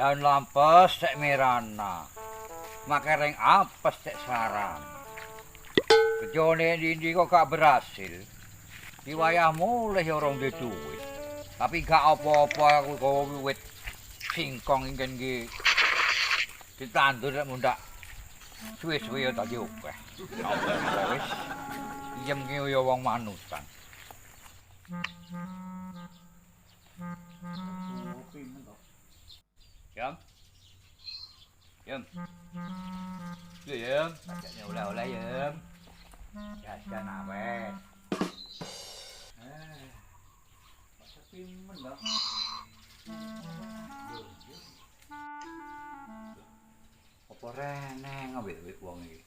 daun lampes sek merana. Makereng apes sek sarang. Kejone ndi kok gak berhasil. Di wayah mulih orang duwe duit. Tapi gak apa-apa aku gawa wit singkong ingkang iki ditandur nek mundak suwe-suwe ya dadi akeh. Wis iyem ki ya wong manutan. Yam. Yam. Ya Yam, pajaknya oleh-oleh Yam. Jajan awet. Pimen lho. Apa reneng ambek wong iki.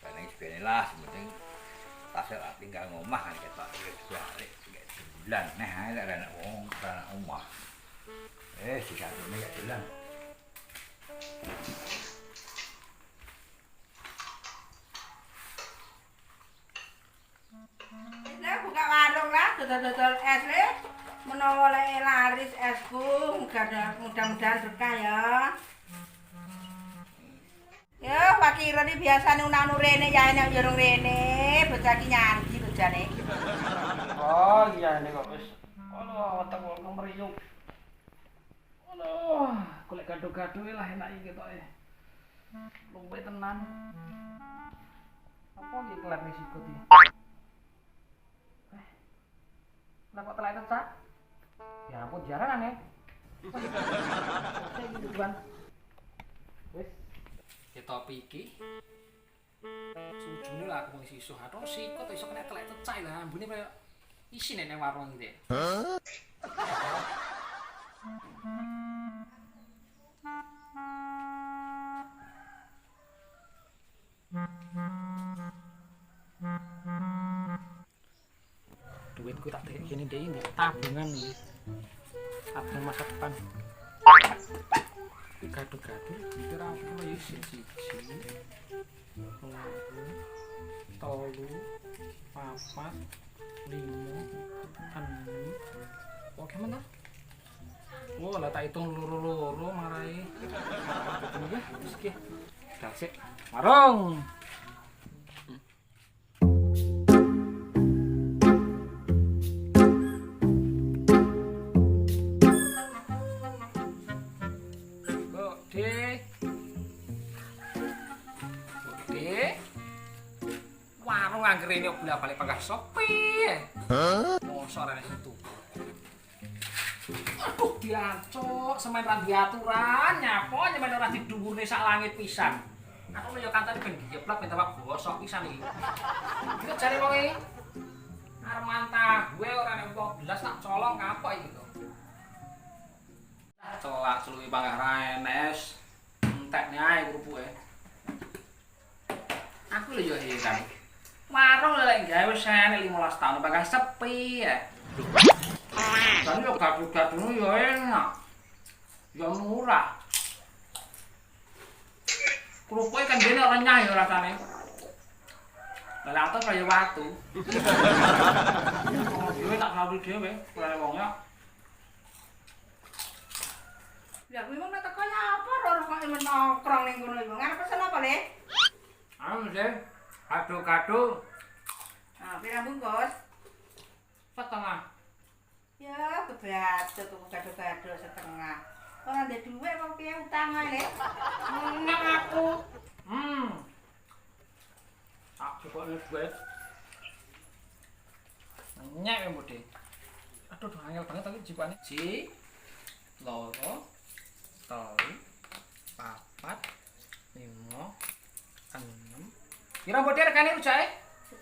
Reneng sepene lah penting tasik tinggal ngomah kan ketok wis balik bulan nah lek anak wong anak omah. Sikatune gak dolan. Lah buka warung lah, dodol-dodol es le. Menawa lek laris esku, mudah-mudahan berkah ya. Ya, pakira iki biasane unanu rene ya nek yo rene, bocah ki nyanyi bojane. Oh iya ini kok wis. Aduh, otak kok mriyuk. Aduh, golek gado-gado lah enak iki ketoke. Lumpih tenan. Apa iki kelar nih sikut iki? Lah kok telek cecak? Ya ampun jarang ya. Saya gitu kan. Wis kita iki sujune lah aku wis iso ato sikut iso kena telek cecak lah ambune kaya isi nek warung iki. Duitku tak tekek kene dhewe iki tabungan iki. Tabungan masa depan. Gado-gado kira apa ya siji. Tolu, papat, lima, enam. Oke mana? Oh, lah tak hitung loro-loro marai. Ketemu ya, wis ki. Dasik. Warung. Warung anggere ini bolak-balik pangkah sepi. Mosok rene situ. Aduh diancuk, semen ra diaturan, nyapa nyemen ora didhuwurne sak langit pisan. Aku ya kancane ben dieplak ben tambah bosok pisan iki. Iki jare wong iki arep mantah gue ora nek wong belas tak colong kapok iki to. Celak seluwi pangkah ra enes. Entekne ae krupuke. Aku lho yo heran. Warung lek gawe sene 15 tahun bakal sepi ya. Dan yo gado-gadone yo enak. Yo murah. Krupuke kan dene renyah yo rasane. Lah atus kaya watu. Dhewe tak sawuri dhewe, ora wong ya. Lah kuwi mau teko ya apa ora kok nongkrong ning ngono iku. Ngarep pesen apa, Le? Anu deh, gado-gado Ah, pirang bungkus? setengah. Ya, kebacut tuku gado-gado setengah. Ora ndek dhuwit kok piye utang ae, Le? Enak aku. Tak coba duit. Nyek ya mudi. Aduh, angel banget tapi jipane. Ji, loro, telu, papat, lima, enam. Kira mudi regane rujake?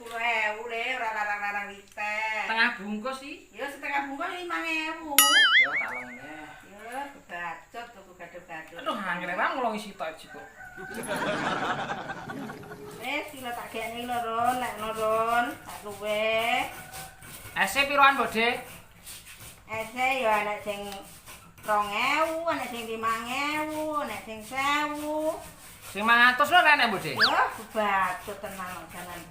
10.000, Le, ora larang-larang liter. Setengah bungkus sih. Ya setengah bungkus 5.000. Ya tak longene. Ya, kebacut tuku gado-gado. Aduh, angel banget ngulungi sitok iki kok. Sila tak gekne lho, Ron, lek Ron, tak luweh. Ese piroan, Bode? Ese ya ana sing 2.000, ana sing 5.000, ana sing 1.000. Sing 500 lho rene, Bode. Ya, kebacut tenan jalan.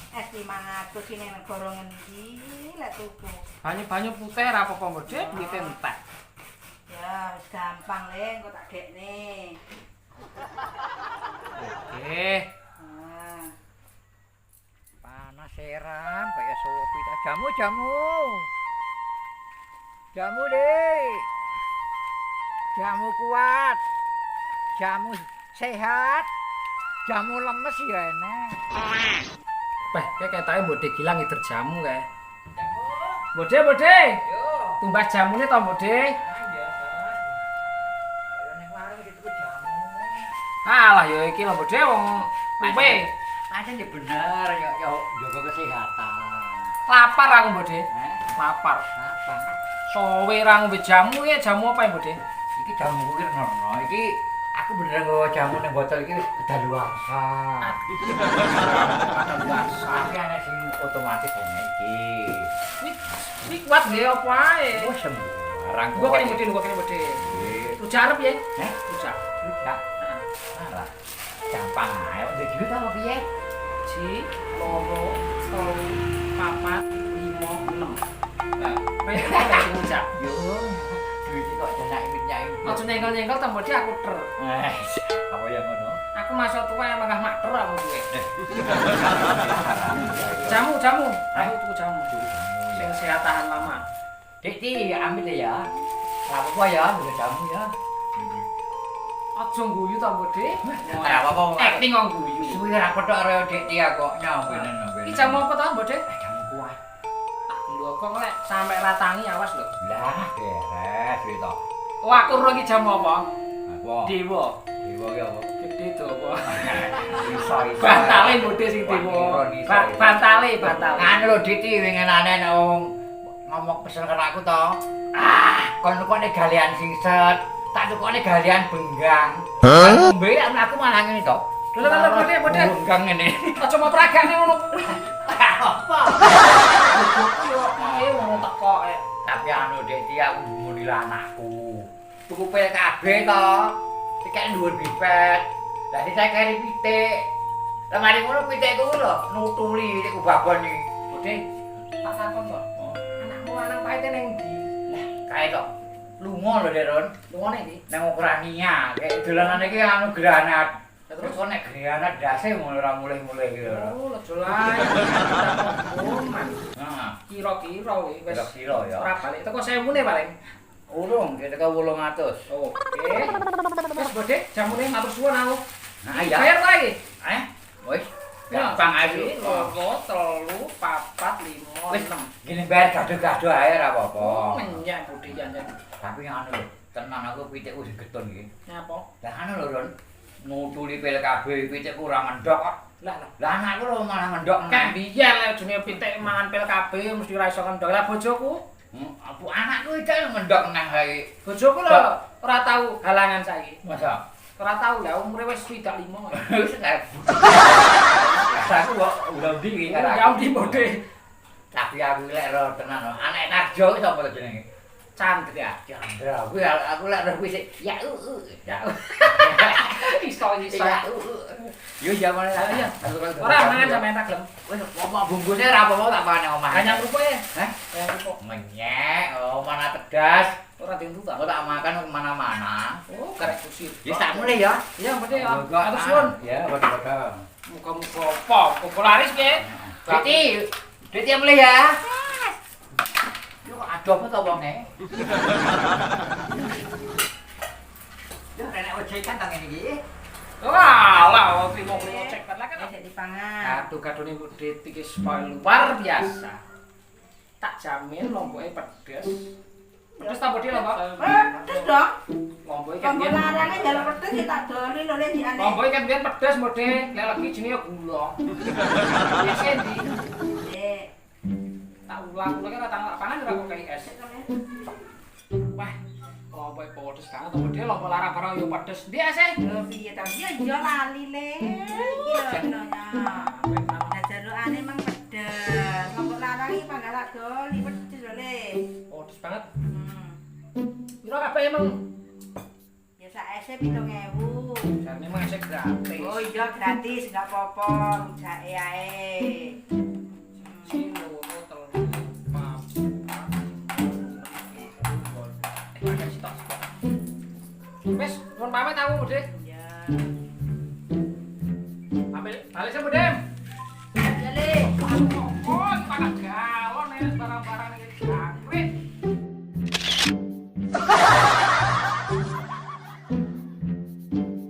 Es 500 ini negara ngendi lek tuku. Banyu-banyu putih ra apa-apa, Bode, duwite entek. Ya, wis gampang le, kok tak dekne. Oke. Nah, Panas heran kayak sopi ta. Jamu. Jamu Dik. Jamu kuat. Jamu sehat. Jamu lemes ya enak. Beh, kayak tahu Mbode Gilang ngider jamu kae. Mbode. Yo. Tumbas jamune to, Mbode. Alah ya iki lho Mbode wong luwe. Pancen ya bener ya jaga kesehatan. Lapar aku Mbode. Lapar. Apa? Sowe ra ngombe jamu ya jamu apa ya Mbode? Iki jamu ki ngono. Iki aku beneran nggawa jamu ning botol iki wis kedaluarsa. Tapi ana sing otomatis ngene iki. Wih kuat nggih apa ae. Oh sembarang. Gua kene Mbode. Rujak arep ya? Rujak. Rujak. Alah. Gampang ae wong duwe duit apa piye? 1, 2, 3, 4, 5, 6. Nah, pengen rujak. Yo. Duit kok jenak-jenak. Aja nyenggol-nyenggol ta Mbode aku ter. Apa ya ngono? Aku masuk tua yang mangah makter aku duwe. Jamu. Aku tuku jamu. Sing sehat tahan lama. Dik Ti, ambil ya. Apa ya, udah jamu ya. Aja guyu ta Mbode. Ora apa-apa. Acting kok guyu. Suwi ora petok karo Dik Ti kok nyambene. Iki jamu apa ta Mbode? Jamu kuat. Tak glokong lek sampe ratangi awas lho. Lah, beres wis to. Oh aku ro iki jamu apa? Apa? Dewa. Dewa ki apa? Gede to apa? Iso. Bantale Mbode sing dewa. Bantale. Anu lho Dik Ti winginane nek ngomong pesen karo aku to. Kon nek galian sing set, tak tukone galian benggang. Ngombe aku malah ngene to. Lho Mbode. Benggang ngene. Aja mau peragane ngono kuwi. Apa? Yo ae ngono teko. Tapi anu Dik Ti aku muni anakku. Tuku pil kabeh to. Tiket dhuwur bipet. Lah saya kari pitik. Lah mari ngono pitikku lho nutuli nek babon iki. Mbode, tak takon kok. Anakmu lanang paite ning ndi? Lah kae to. Lunga lho Deron. Lungone ndi? Nang Ukraina. Kayak dolanan iki anu granat. Terus kok nek granat dase ora mulih-mulih gitu lho. Oh, lejo lae. Oman. Heeh. Kira-kira wis. Kira-kira ya. Ora balik teko 1000-ne paling. Urung kita ke 800. Oke. Wis Mbode, jamune matur suwun aku. Nah ya. Bayar ta iki? Wis. Gampang aja. 2, 3, 4, 5, Wis 6. gini bayar gado-gado ae ora apa-apa. Menyang Mbode janjan. Tapi anu lho, tenan aku pitikku digeton iki. Nyapa? Lah anu lho Ron. Ngutuli pil kabeh pitikku ora ngendhok kok. Lah anakku lho malah ngendhok. Kan biyen lek jenenge pitik mangan pil kabeh mesti ora iso kendhok. Lah bojoku, Apa anakku iki ngendhok nang hae. bojoku lho ora tau halangan saiki. Masa? Ora tau lah umure wis 35. Wis enggak. Aku kok udah ndi iki karo aku. Ya ndi Mbode. Tapi aku lek ro tenan lho. Anak Narjo iki sapa jenenge? Chandra. Chandra. Aku lek ro wis ya ya. Iso. Ya. Yo jamane Iya. aku Ora mangan sampean tak gelem. Wis apa bungkusnya ora apa-apa tak pakai nang omah. Kanyang rupo ya. Hah? Kanyang rupo. Menyek, oh mana tegas. Ora tentu ta. Aku tak makan kemana-mana. Oh, karek kusir. Ya tak mulai ya. Iya, Mbode ya. Matur suwun. Ya, betul-betul. Muga-muga apa? Popularis piye? Diti mulai ya. Yo ada apa to wonge? Yo nek ojek kan tang ngene iki. Walah, trimo cek lah kan. Wis dipangan. Gado-gadone Mbode iki luar biasa. Tak jamin lomboke pedes. Pedes ta Mbode lombok? Pedes dong. Lomboke kan Kamu biyen. larangnya jalur pedes ya tak doli lho di ane. Lomboke kan biyen pedes Mbode. Lek lagi jenenge gula. Biasa ndi? Eh, Tak ulang-ulang ora tak pangan ora kok kayak es. Wah, lomboke pedes banget Mbode lombok larang barang yo pedes. Ndi es? yo piye ta? Yo lali le. Iya nonya. Nah jalurane emang pedes. Kamu larang iki mangga tak doli pedes lho le. Pedes banget. Hmm. Piro kabeh emang? Ya sak ese 7.000. Jan memang es gratis. Oh iya gratis enggak apa-apa, jake ae. Sino telu papat. Ada sitok. pamit aku, Bude. Ya. Pamit. Balik sama Dem. Ya, Le. Aku mau